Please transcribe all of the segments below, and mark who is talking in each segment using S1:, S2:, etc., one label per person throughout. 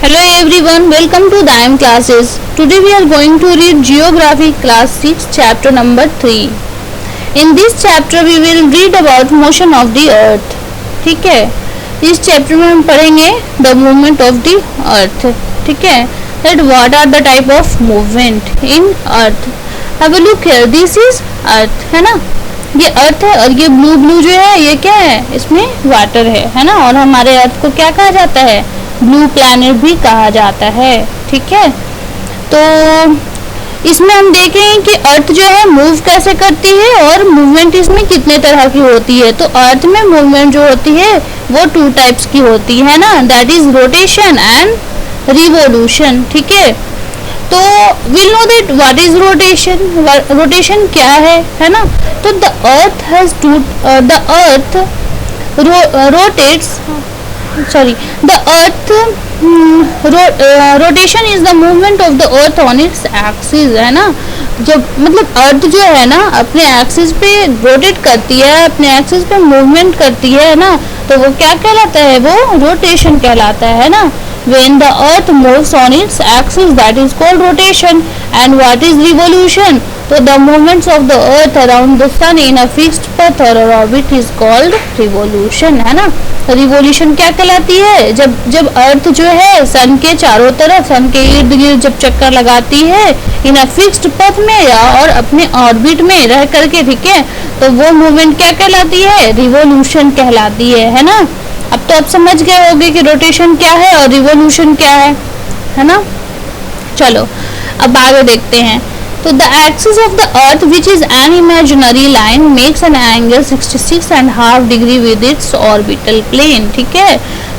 S1: Hello everyone, welcome to the IM classes. Today we are going to read Geography class 6 chapter number 3. In this chapter we will read about motion of the earth. ठीक है, इस chapter में हम पढ़ेंगे the movement of the earth. ठीक है, that what are the type of movement in earth. Have a look here, this is earth, है ना, ये अर्थ है और ये ब्लू जो है ये क्या है, इसमें वाटर है ना, और हमारे अर्थ को क्या कहा जाता है, ब्लू प्लैनेट भी कहा जाता है. ठीक है, तो इसमें हम देखें कि अर्थ जो है मूव कैसे करती है और मूवमेंट इसमें कितने तरह की होती है. तो अर्थ में मूवमेंट जो होती है वो 2 टाइप्स की होती है ना, that is rotation and revolution. ठीक है, तो will know that what is rotation. Rotation क्या है ना, तो the earth has to the earth rotates the earth rotation is the movement of the earth on its axis, है ना. जब मतलब अर्थ जो है ना अपने एक्सिस पे रोटेट करती है, अपने एक्सिस पे मूवमेंट करती है ना, तो वो क्या कहलाता है, वो रोटेशन कहलाता है ना. When the earth moves on its axis, that is called rotation. And what is revolution? So the movements of the earth around the sun in a fixed path or orbit is called revolution, है ना. Revolution क्या कहलाती है, जब अर्थ जो है सन के चारों तरफ, सन के इर्द गिर्द जब चक्कर लगाती है इन अ फिक्स्ड पथ में या और अपने ऑर्बिट में रह करके. ठीक है, तो वो मूवमेंट क्या कहलाती है, रिवोल्यूशन कहलाती है ना. अब तो आप समझ गए होंगे कि रोटेशन क्या है और रिवोल्यूशन क्या है ना. चलो अब आगे देखते हैं. तो the axis of the earth which is an imaginary line makes an angle 66.5 degree with its orbital plane. ठीक है,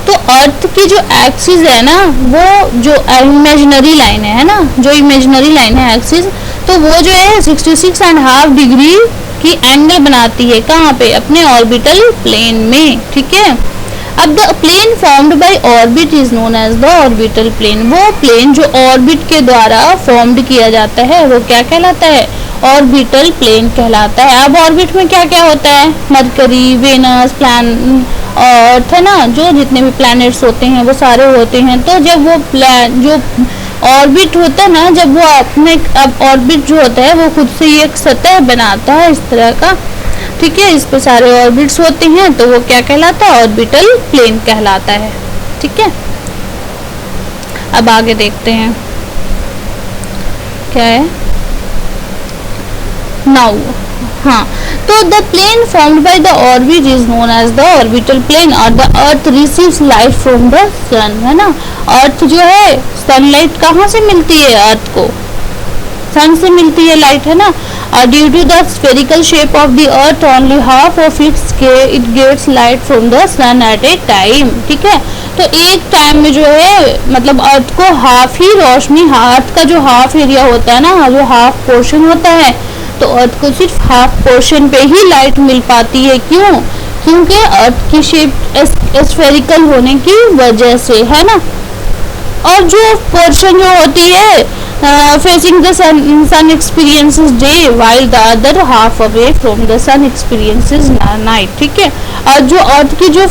S1: तो अर्थ की जो एक्सिस है ना, वो जो इमेजिनरी लाइन है ना, जो इमेजिनरी लाइन है एक्सिस, तो वो जो है 66.5 डिग्री की एंगल बनाती है. कहाँ पे, अपने ऑर्बिटल प्लेन में. ठीक है, अब the plane formed by orbit is known as the orbital plane. वो प्लेन जो ऑर्बिट के द्वारा फॉर्म्ड किया जाता है वो क्या कहलाता है, ऑर्बिटल प्लेन कहलाता है. अब ऑर्बिट में क्या क्या होता है, मरकरी, वेनस, अर्थ है ना, जो जितने भी प्लैनेट्स होते हैं वो सारे होते हैं. तो जब वो जो ऑर्बिट होता है ना, जब वो अपने अब ऑर्बिट जो होता है वो खुद से ही एक सतह बनाता है इस तरह का. ठीक है, इस पे सारे ऑर्बिट्स होते हैं, तो वो क्या कहलाता है, ऑर्बिटल प्लेन कहलाता है. ठीक है, अब आगे देखते हैं क्या है नाउ. हाँ, तो the plane formed by the orbit is known as the orbital plane और the earth receives light from the sun, है ना. अर्थ जो है सनलाइट कहाँ से मिलती है, अर्थ को सन से मिलती है लाइट, है ना. Due to the spherical shape of the earth only half of it gets light from the sun at a time. ठीक है, तो एक टाइम में जो है मतलब अर्थ को हाफ ही रोशनी, अर्थ का जो हाफ एरिया होता है ना, जो हाफ पोर्शन होता है, तो अर्थ को सिर्फ हाफ पोर्शन पे ही लाइट मिल पाती है. क्यों, क्योंकि अर्थ की शेप स्फेरिकल होने की वजह से, है ना. और जो पोर्शन जो होती है facing the sun experiences day while the other half away from the sun experiences night. ठीक है, और जो अर्थ की जो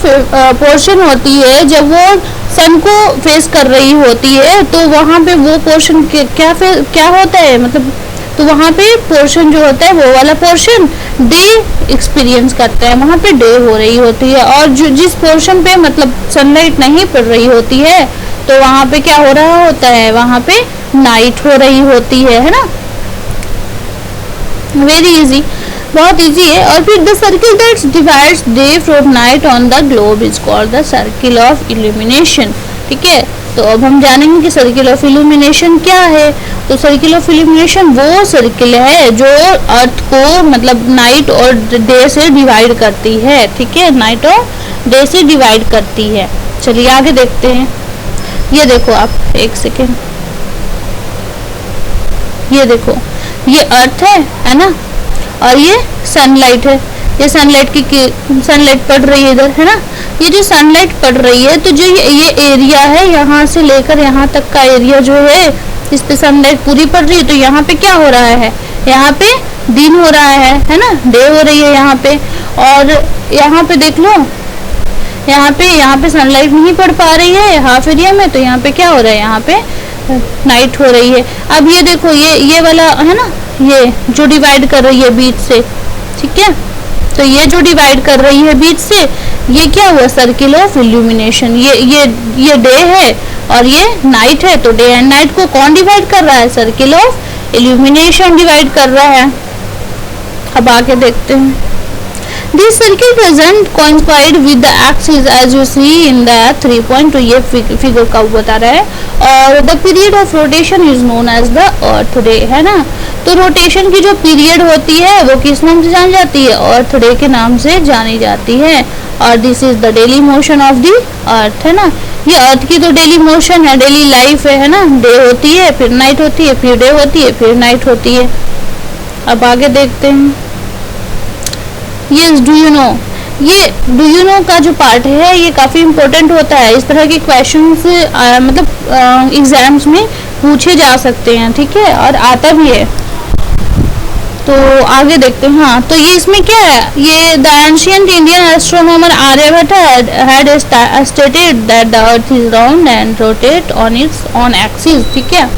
S1: पोर्शन होती है जब वो सन को फेस कर रही होती है, तो वहाँ पे वो पोर्शन क्या होता है, मतलब तो वहाँ पे पोर्शन जो होता है वो वाला पोर्शन डे एक्सपीरियंस करता है, वहाँ पे डे हो रही होती है. और जो जिस पोर्शन पे मतलब सनलाइट नहीं पड़ रही होती है, तो वहाँ पे क्या हो रहा होता है, वहाँ पे नाइट हो रही होती है ना. वेरी इजी, बहुत इजी है. और फिर the circle that divides day from night on the globe is called the circle of illumination. ठीक है, तो अब हम जानेंगे कि सर्किल ऑफ इल्यूमिनेशन क्या है. तो सर्किल ऑफ इल्यूमिनेशन वो सर्किल है जो अर्थ को मतलब नाइट और डे से डिवाइड करती है. ठीक है, नाइट और डे से डिवाइड करती है. चलिए आगे देखते हैं. ये देखो आप एक सेकेंड, ये देखो, ये अर्थ है ना, और ये सनलाइट है. ये सनलाइट पड़ रही है इधर, है ना. ये जो सनलाइट पड़ रही है, तो जो ये एरिया है यहाँ से लेकर यहाँ तक का एरिया जो है, इस पे सनलाइट पूरी पड़ रही है, तो यहाँ पे क्या हो रहा है, यहाँ पे दिन हो रहा है ना, डे हो रही है यहाँ पे. और यहाँ पे देख लो, यहाँ पे सनलाइट नहीं पड़ पा रही है हाफ एरिया में, तो यहाँ पे क्या हो रहा है, यहाँ पे नाइट हो रही है। अब ये देखो, ये वाला है ना, ये जो डिवाइड कर रही है बीच से, ठीक है, तो ये जो डिवाइड कर रही है बीच से, ये क्या हुआ, सर्किल ऑफ इल्यूमिनेशन। ये डे है और ये नाइट है, तो डे एंड नाइट को कौन डिवाइड कर रहा है, सर्किल ऑफ इल्यूमिनेशन डिवाइड कर रहा है। अब आगे देखते हैं, this circle present coincide with the axis as you see in the 3.2, ये फिगर का बता रहा है, और the period of rotation is known as the earth day, है ना। तो रोटेशन की जो पीरियड होती है वो किस नाम से जानी जाती है, अर्थ डे के नाम से जानी जाती है। और this is the daily motion of the अर्थ, है ना। ये अर्थ की तो डेली मोशन है, डेली लाइफ है ना। डे होती है, फिर नाइट होती है, फिर डे होती है, फिर नाइट होती है। अब आगे देखते हैं, यस डू यू नो, ये डू यू नो का जो पार्ट है ये काफ़ी इंपॉर्टेंट होता है। इस तरह के क्वेश्चंस मतलब एग्जाम्स में पूछे जा सकते हैं, ठीक है, और आता भी है। तो आगे देखते हैं, हाँ, तो ये इसमें क्या है, ये the ancient Indian astronomer Aryabhatta had stated that the earth is round and rotate on its on axis, ठीक है।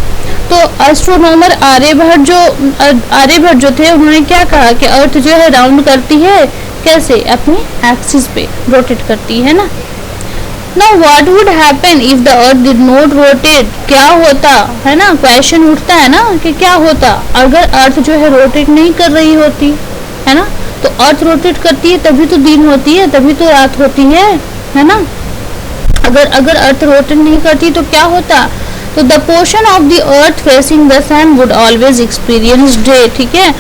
S1: तो एस्ट्रोनॉमर आर्यभट्ट जो थे उन्होंने क्या कहा कि अर्थ जो है राउंड करती है, कैसे, अपनी एक्सिस पे रोटेट करती है ना। Now what would happen if the earth did not rotate, क्या होता है ना, क्वेश्चन उठता है ना कि क्या होता अगर अर्थ जो है रोटेट नहीं कर रही होती, है ना। तो अर्थ रोटेट करती है तभी तो दिन होती है, तभी तो रात होती है ना। अगर अर्थ रोटेट नहीं करती तो क्या होता, तो the portion of the earth facing the sun would always experience day, ठीक है।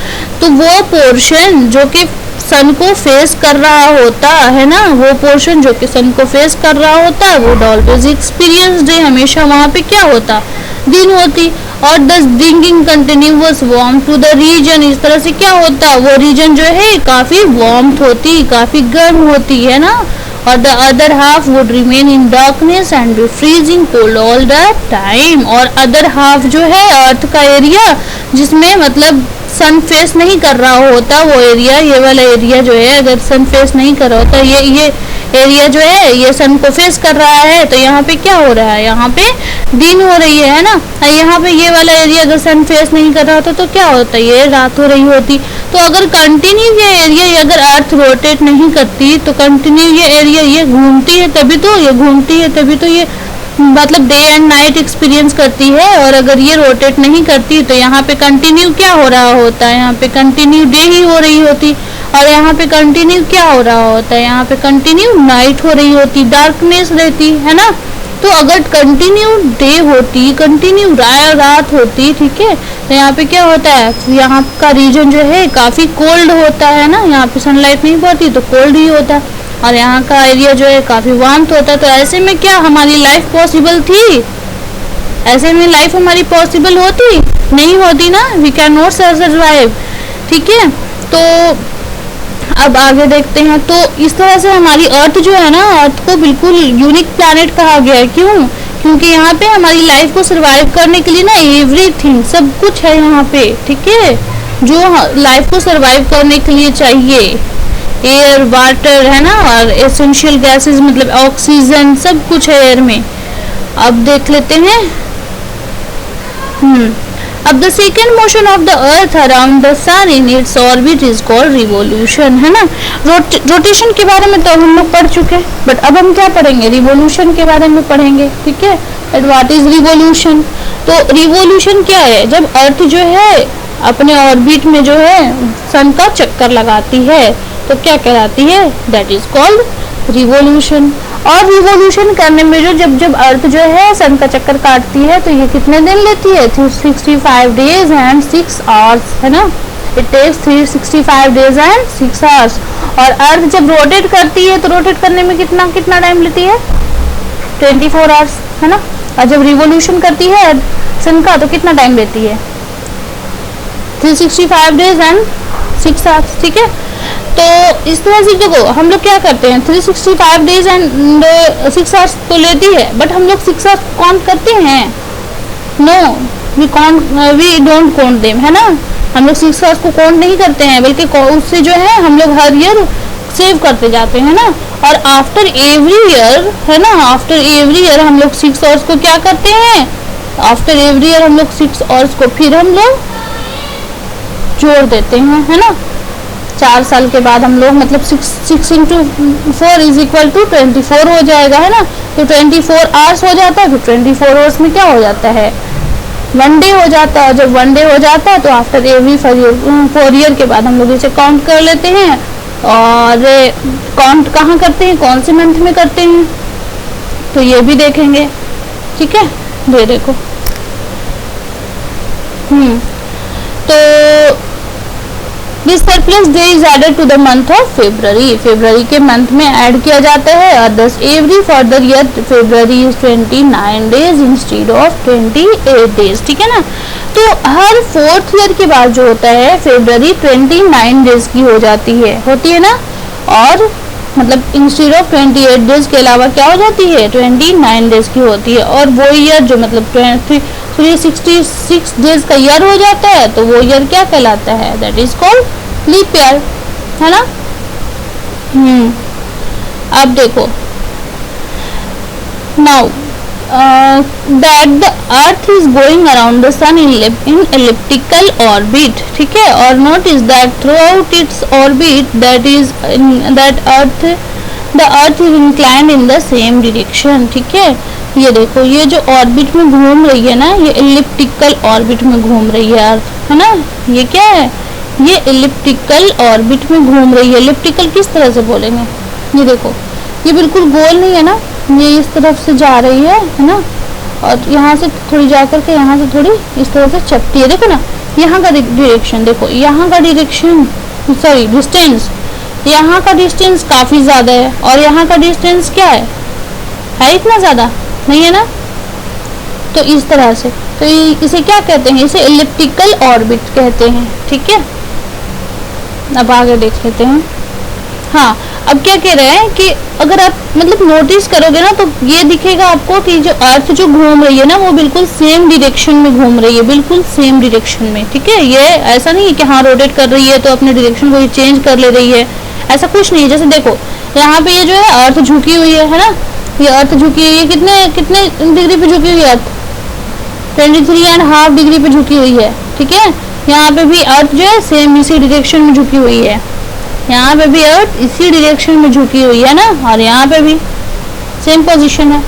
S1: तो वो पोर्शन जो कि सन को फेस कर रहा होता है ना, वो पोर्शन जो कि सन को फेस कर रहा होता है, वुड ऑलवेज एक्सपीरियंस डे, हमेशा वहाँ पे क्या होता, दिन होती। और the bringing continuous warmth to the region, इस तरह से क्या होता, वो रीजन जो है काफी वार्मथ होती, काफी गर्म होती है ना। और the other half would remain in darkness and be freezing cold all the time. और अदर हाफ जो है अर्थ का एरिया, जिसमें मतलब सन फेस नहीं कर रहा होता, वो एरिया, ये वाला एरिया जो है, अगर सन फेस नहीं कर रहा होता, ये एरिया जो है ये सन को फेस कर रहा है, तो यहाँ पे क्या हो रहा है, यहाँ पे दिन हो रही है ना। यहाँ पे ये वाला एरिया अगर सन फेस नहीं कर रहा होता तो क्या होता, ये रात हो रही होती। तो अगर कंटिन्यू ये एरिया, अगर अर्थ रोटेट नहीं करती तो कंटिन्यू ये एरिया ये घूमती है तभी तो, ये घूमती है तभी तो ये मतलब डे एंड नाइट एक्सपीरियंस करती है। और अगर ये रोटेट नहीं करती तो यहाँ पे कंटिन्यू क्या हो रहा होता है, यहाँ पे कंटिन्यू डे ही हो रही होती। और यहाँ पे कंटिन्यू क्या हो रहा होता है, यहाँ पे कंटिन्यू नाइट हो रही होती, डार्कनेस रहती है ना। तो अगर कंटिन्यू डे होती, कंटिन्यू रात होती, ठीक है, तो यहाँ पे क्या होता है, यहाँ का रीजन जो है काफी कोल्ड होता है ना, यहाँ पे सनलाइट नहीं पड़ती तो कोल्ड ही होता है। और यहाँ का एरिया जो है काफी वार्म होता है। तो ऐसे में क्या हमारी लाइफ पॉसिबल थी, ऐसे में लाइफ हमारी पॉसिबल होती नहीं होती ना, वी कैन नॉट सर्वाइव, ठीक है। तो अब आगे देखते हैं, तो इस तरह से हमारी अर्थ जो है ना, अर्थ को बिल्कुल यूनिक प्लैनेट कहा गया है। क्यों, क्योंकि यहाँ पे हमारी लाइफ को सर्वाइव करने के लिए ना एवरीथिंग, सब कुछ है यहाँ पे, ठीक है, जो लाइफ को सर्वाइव करने के लिए चाहिए। एयर, वाटर, है ना, और एसेंशियल गैसेस मतलब ऑक्सीजन, सब कुछ है एयर में। अब देख लेते हैं, अब the second motion of the earth around the sun in its orbit is called revolution, है ना। रोटेशन के बारे में तो हम लोग पढ़ चुके हैं, बट अब हम क्या पढ़ेंगे, रिवोल्यूशन के बारे में पढ़ेंगे, ठीक है। व्हाट इज रिवोल्यूशन, तो रिवोल्यूशन क्या है, जब अर्थ जो है अपने ऑर्बिट में जो है सन का चक्कर लगाती है तो क्या कहलाती है, दैट इज कॉल्ड रिवोल्यूशन। और रिवोल्यूशन करने में जब अर्थ जो है सन का चक्कर काटती है तो ये कितने दिन लेती है, 365 डेज एंड 6 आवर्स, है ना। It takes 365 days and 6 hours. और अर्थ जब रोटेट करती है तो रोटेट करने में कितना टाइम लेती है, 24 आवर्स, है ना। और जब रिवोल्यूशन करती है सन का तो कितना टाइम लेती है, 365 डेज एंड 6 आवर्स, ठीक है। तो इस तरह से देखो हम लोग क्या करते हैं, 365 डेज एंड 6 आवर्स तो लेती है, बट हम लोग 6 आवर्स काउंट करते हैं, no we don't count them, है ना। हम लोग 6 आवर्स को काउंट नहीं करते हैं, बल्कि उससे जो है हम लोग हर ईयर सेव करते जाते हैं ना। और आफ्टर एवरी ईयर है ना, आफ्टर एवरी ईयर हम लोग 6 आवर्स को क्या करते हैं, आफ्टर एवरी ईयर हम लोग 6 आवर्स को फिर हम लोग जोड़ देते हैं, है ना। 4 साल के बाद हम लोग मतलब 6 इंटू 4 इज इक्वल टू 24 हो जाएगा, है ना। तो 24 आवर्स हो जाता है, फिर 24 आवर्स में क्या हो जाता है, 1 डे हो जाता है। और जब 1 डे हो जाता है तो आफ्टर एवरी 4 ईयर के बाद हम लोग इसे काउंट कर लेते हैं। और काउंट कहाँ करते हैं, कौन से मंथ में करते हैं, तो ये भी देखेंगे, ठीक है। ये देखो तो this surplus day is added to the month of February, February के मंथ में ऐड किया जाता है। और thus every further year February is 29 days instead of 28 days, ठीक है ना। तो हर 4th ईयर के बाद जो होता है फेब्रुअरी 29 डेज की हो जाती है, होती है ना। और मतलब इंस्टेड ऑफ 28 डेज के अलावा क्या हो जाती है, 29 डेज की होती है। और वो ईयर जो मतलब 366 डेज का ईयर हो जाता है, तो वो ईयर क्या कहलाता है, that is called leap year, है ना। अब देखो now that the earth is going around the sun in elliptical orbit, ठीक है। और notice that throughout its orbit that the earth is inclined in the same direction, ठीक है। ये देखो ये जो ऑर्बिट में घूम रही है ना, ये इलिप्टिकल ऑर्बिट में घूम रही है अर्थ, है ना। ये क्या है, ये इलिप्टिकल ऑर्बिट में घूम रही है। इलिप्टिकल किस तरह से बोलेंगे, ये देखो ये बिल्कुल गोल नहीं है ना, ये इस तरफ से जा रही है ना। और यहाँ से थोड़ी जा करके यहाँ से थोड़ी इस तरह से चपटी है, देखो ना। यहाँ का डायरेक्शन देखो, यहाँ का डायरेक्शन सॉरी डिस्टेंस, यहाँ का डिस्टेंस काफी ज्यादा है और यहाँ का डिस्टेंस क्या है इतना ज्यादा नहीं है ना। तो इस तरह से, तो इसे क्या कहते हैं, इसे इलिप्टिकल ऑर्बिट कहते हैं, ठीक है। अब आगे देख लेते हैं। हाँ, अब क्या कह रहे हैं कि अगर आप मतलब नोटिस करोगे ना, तो ये दिखेगा आपको कि जो अर्थ जो घूम रही है ना, वो बिल्कुल सेम डायरेक्शन में घूम रही है, बिल्कुल सेम डायरेक्शन में, ठीक है। ये ऐसा नहीं है कि हाँ रोटेट कर रही है तो अपने डायरेक्शन को चेंज कर ले रही है, ऐसा कुछ नहीं है। जैसे देखो यहाँ पे ये जो है अर्थ झुकी हुई है ना, ये अर्थ झुकी हुई है, कितने डिग्री पे झुकी हुई है अर्थ, 23.5 डिग्री पे झुकी हुई है, ठीक है। यहाँ पे भी अर्थ जो है सेम इसी डायरेक्शन में झुकी हुई है, यहाँ पे भी अर्थ इसी डायरेक्शन में झुकी हुई है ना, और यहाँ पे भी सेम पोजीशन है।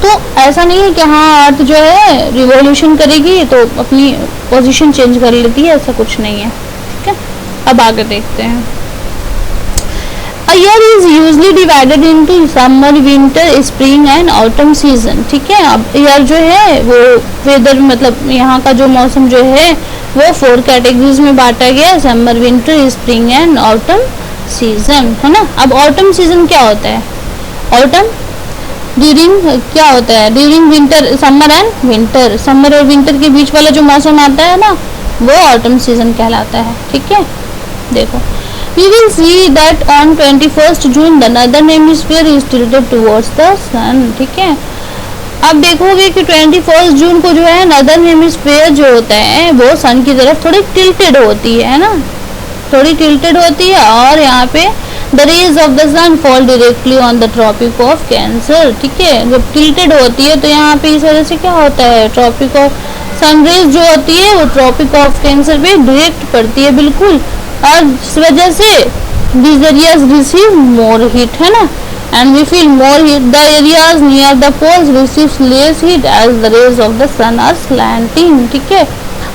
S1: तो ऐसा नहीं है कि हाँ अर्थ जो है रिवॉल्यूशन करेगी तो अपनी पोजीशन चेंज कर लेती है, ऐसा कुछ नहीं है, ठीक है। अब आगे देखते हैं। A year is usually divided into summer, winter, spring and autumn season, ठीक है। अब ईयर जो है वो वेदर मतलब यहाँ का जो मौसम जो है वो 4 कैटेगरीज में बांटा गया है, summer, winter, spring and autumn season, है ना। अब ऑटम सीजन क्या होता है, ऑटम ड्यूरिंग क्या होता है, during winter, summer and winter, summer और विंटर के बीच वाला जो मौसम आता है ना, वो ऑटम सीजन कहलाता है, ठीक है। देखो we will see that on 21st June the northern hemisphere is tilted towards the sun, ठीक है। अब देखोगे कि 21 जून को जो है नॉर्दर्न हेमिस्फीयर जो होता है वो सन की तरफ थोड़ी टिल्टेड होती है ना, थोड़ी टिल्टेड होती है। और यहाँ पे the rays of the sun fall directly on the Tropic of Cancer, ठीक है। जब टिल्टेड होती है तो यहाँ पे इस वजह से क्या होता है, ट्रॉपिक ऑफ सनरेज जो होती है वो ट्रॉपिक ऑफ कैंसर पे डायरेक्ट पड़ती है बिल्कुल, और इस वजह से these areas receive more heat, है ना, and we feel more heat. The areas near the poles receives less heat as the rays of the sun are slanting, ठीक है।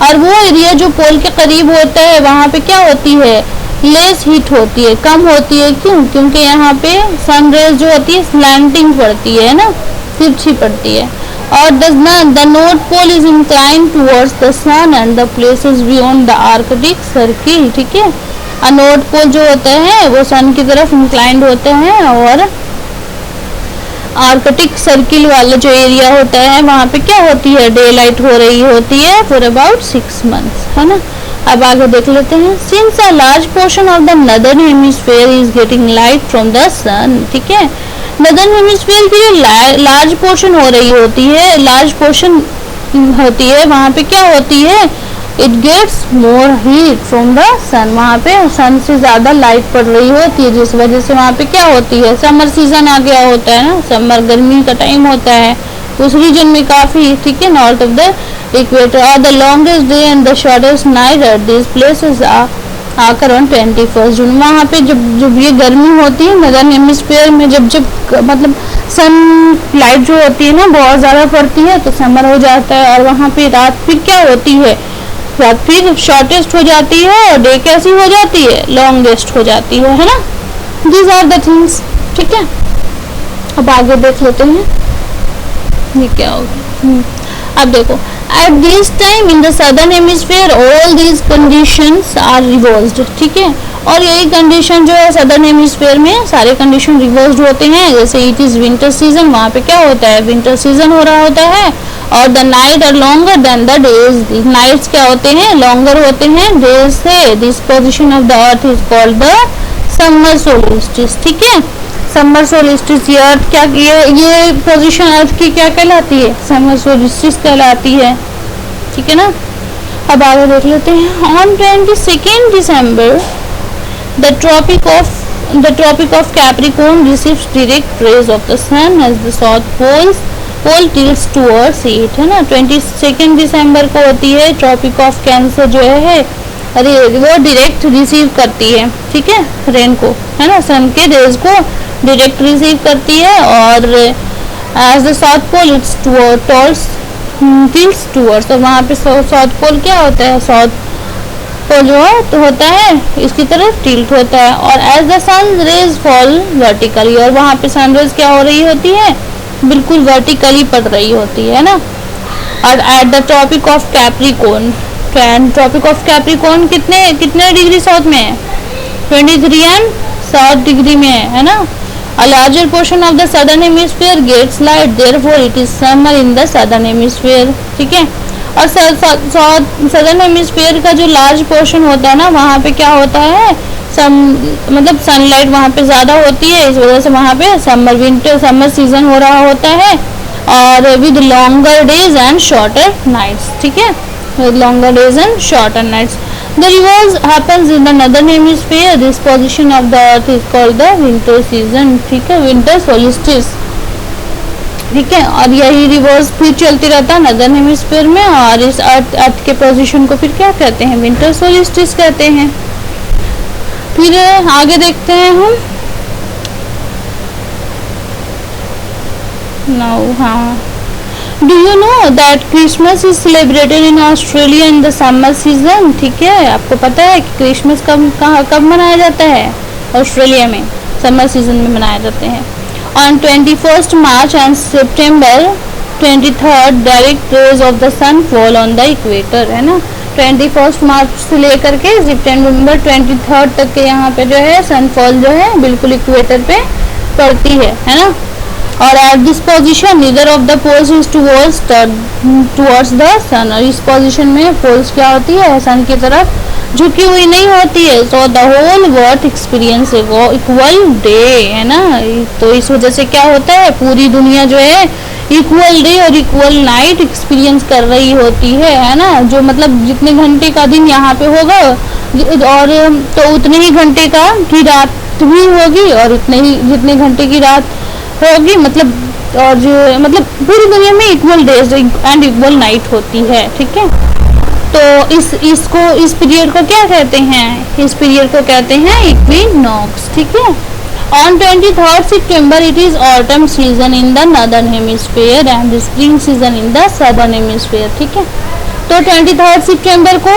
S1: और वो एरिया जो पोल के करीब होता है वहाँ पे क्या होती है, लेस हीट होती है, कम होती है। क्यों, क्योंकि यहाँ पे सन रेज जो होती है स्लैंटिंग पड़ती है ना, तिरछी पड़ती है। और the north pole is inclined towards the sun and the places beyond the arctic circle, ठीक है। और नॉर्थ पोल जो होते हैं वो सन की तरफ इंक्लाइंड होते हैं, और आर्कटिक सर्किल वाला जो एरिया होता है वहाँ पे क्या होती है, डे लाइट हो रही होती है फॉर अबाउट 6 months, है ना। अब आगे देख लेते हैं। Since a large portion of the northern hemisphere is getting light from the sun, ठीक है। नॉर्दर्न हेमिस्फीयर की जो लार्ज पोर्शन हो रही होती है, लार्ज पोर्शन होती है वहाँ पे क्या होती है, it gets more heat from the sun, वहाँ पे सन से ज़्यादा लाइट पड़ रही होती है, जिस वजह से वहाँ पे क्या होती है, समर सीजन आ गया होता है ना, समर गर्मी का टाइम होता है उस रीजन में काफ़ी, ठीक है, नॉर्थ ऑफ द इक्वेटर। और the longest day and the shortest night at this places आकर ऑन 21 जून, वहाँ पे जब जब ये गर्मी होती है नदर्न हेमिस्फीयर में, जब जब मतलब सन लाइट जो होती है ना बहुत ज़्यादा पड़ती है तो समर हो जाता है, और वहाँ पे रात फिर क्या होती है, रात फिर शॉर्टेस्ट हो जाती है और डे कैसी हो जाती है, लॉन्गेस्ट हो जाती है ना। दीज आर द थिंग्स, ठीक है। अब आगे देख लेते हैं ये क्या होगा। अब देखो, at this time in the southern hemisphere all these conditions are reversed, ठीक है, और यही कंडीशन जो है सदर्न हेमिस्फीयर में सारे कंडीशन रिवर्स्ड होते हैं। जैसे इट इज विंटर सीजन, वहाँ पे क्या होता है, विंटर सीजन हो रहा होता है, और the night are longer than the days, nights क्या होते हैं, लॉन्गर होते हैं डेज से। This position of the earth is called the summer solstice, ठीक है, समर सोलिस्टिस। ये अर्थ क्या, ये पोजीशन अर्थ की क्या कहलाती है, समर सोलिस्टिस कहलाती है, ठीक है ना। अब आगे देख लेते हैं। On 22 December the Tropic of Capricorn receives direct rays of the sun as the south pole tilts towards it, है ना। 22 दिसंबर को होती है ट्रॉपिक ऑफ कैंसर जो है, अरे वो डायरेक्ट रिसीव करती है, ठीक है, रेन को, है ना, सन के रेज को डायरेक्ट रिसीव करती है, और as the south pole its tilts towards, तो वहाँ पे साउथ पोल क्या होता है, साउथ पोल जो है तो होता है इसकी तरफ टिल्ट होता है, और as the sun rays fall vertically, और वहाँ पे सनरेज क्या हो रही होती है, बिल्कुल वर्टिकली पड़ रही होती है ना। और at the Tropic of Capricorn, Tropic of Capricorn कितने डिग्री साउथ में है, 23 एंड 7 डिग्री में है ना। A larger portion of the southern hemisphere gets light, therefore it is summer in the southern hemisphere, ठीक है। और सदर्न हेमिस्फीयर का जो लार्ज पोर्शन होता है ना, वहाँ पे क्या होता है, मतलब सनलाइट वहाँ पे ज़्यादा होती है, इस वजह से वहाँ पे समर सीजन हो रहा होता है, और with longer days and shorter nights, ठीक है, with longer days and shorter nights. The reverse happens in the northern hemisphere. This position of the earth is called the winter season, ठीक है, winter solstice, ठीक है। और यही reverse फिर चलती रहता है नदर्न हेमिस्फीयर में, और इस अर्थ के पोजीशन को फिर क्या कहते हैं, विंटर सोलिस्टिस कहते हैं। फिर आगे देखते हैं हम नाउ, हाँ, do you know that Christmas is celebrated in Australia in the summer season, ठीक है, आपको पता है कि क्रिसमस कब मनाया जाता है, ऑस्ट्रेलिया में समर सीजन में मनाए जाते हैं। On 21 March and September 23 direct rays of the sun fall on the equator, है ना। 21 मार्च से लेकर के सितंबर 23 तक के यहाँ पे जो है सनफॉल जो है बिल्कुल इक्वेटर पे पड़ती है ना। और at this position neither of the poles is towards the sun, और इस पोजिशन में पोल्स क्या होती है, सन की तरफ झुकी हुई नहीं होती है। So the whole world experience equal day, है ना। तो इस वजह से क्या होता है, पूरी दुनिया जो है इक्वल डे और इक्वल नाइट एक्सपीरियंस कर रही होती है ना। जो मतलब जितने घंटे का दिन यहाँ पे होगा और तो उतने ही घंटे की रात भी होगी, और जितने घंटे की रात होगी, मतलब और जो मतलब पूरी दुनिया में equal days and equal night होती है, ठीक है। तो इस पीरियड को क्या कहते हैं, इस पीरियड को कहते हैं इक्विनॉक्स, ठीक है। On 23 September it is autumn season in the northern hemisphere and spring season in the southern hemisphere, ठीक है। तो 23 सितंबर को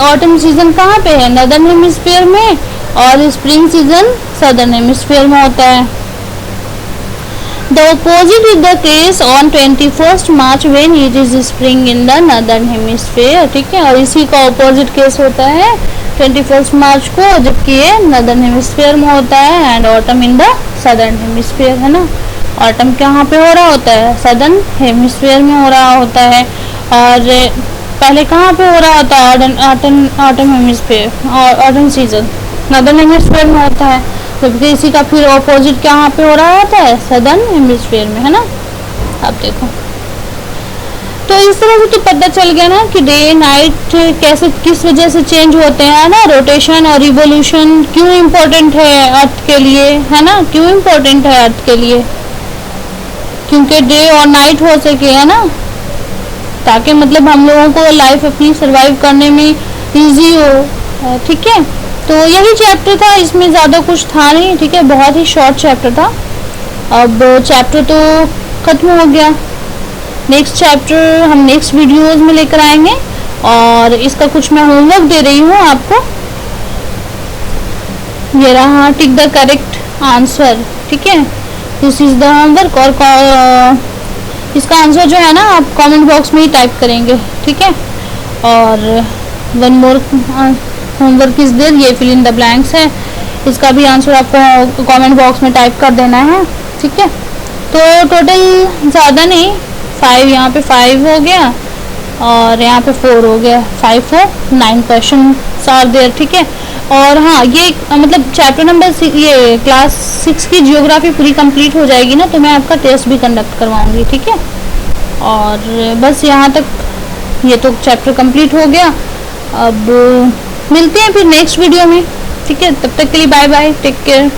S1: ऑटम सीजन कहाँ पे है, नॉर्दर्न हेमिस्फीयर में, और स्प्रिंग सीजन सदर्न हेमिस्फीयर में होता है। The opposite is the case on 21st March when it is spring in the northern hemisphere, ठीक है। और इसी का opposite केस होता है 21 मार्च को, जबकि ये northern hemisphere में होता है, and autumn in the southern hemisphere, है ना। autumn कहाँ पे हो रहा होता है, southern hemisphere में हो रहा होता है, और पहले कहाँ पे हो रहा होता है, autumn hemisphere और autumn season northern hemisphere में होता है, जबकि इसी का फिर ऑपोजिट कहाँ पे हो रहा होता है, सदर्न हेमिस्फीयर में, है ना। अब देखो, तो इस तरह से तो पता चल गया ना कि डे नाइट कैसे किस वजह से चेंज होते हैं ना, रोटेशन और रिवोल्यूशन क्यों इम्पोर्टेंट है अर्थ के लिए, है ना, क्यों इम्पोर्टेंट है अर्थ के लिए, क्योंकि डे और नाइट हो सके, है ना, ताकि मतलब हम लोगों को लाइफ अपनी सरवाइव करने में इजी हो। ठीक है, तो यही चैप्टर था, इसमें ज़्यादा कुछ था नहीं। ठीक है, बहुत ही शॉर्ट चैप्टर था। अब चैप्टर तो ख़त्म हो गया। नेक्स्ट चैप्टर हम नेक्स्ट वीडियोस में लेकर आएंगे, और इसका कुछ मैं होमवर्क दे रही हूँ आपको। ये रहा, टिक द करेक्ट आंसर। ठीक है, दिस इज़ द होमवर्क, और इसका आंसर जो है ना आप कमेंट बॉक्स में ही टाइप करेंगे। ठीक है, और one more homework is there, ये फिल इन द ब्लैंक्स है, इसका भी आंसर आपको कमेंट बॉक्स में टाइप कर देना है। ठीक है, तो टोटल ज़्यादा नहीं, 5 यहाँ पे 5 हो गया और यहाँ पे 4 हो गया, 5 4 9 क्वेश्चन आर देयर। ठीक है, और हाँ ये मतलब चैप्टर नंबर ये क्लास 6 की जियोग्राफी पूरी कंप्लीट हो जाएगी ना, तो मैं आपका टेस्ट भी कंडक्ट करवाऊंगी। ठीक है, और बस यहाँ तक ये तो चैप्टर कंप्लीट हो गया। अब मिलते हैं फिर नेक्स्ट वीडियो में। ठीक है, तब तक के लिए बाय बाय, टेक केयर।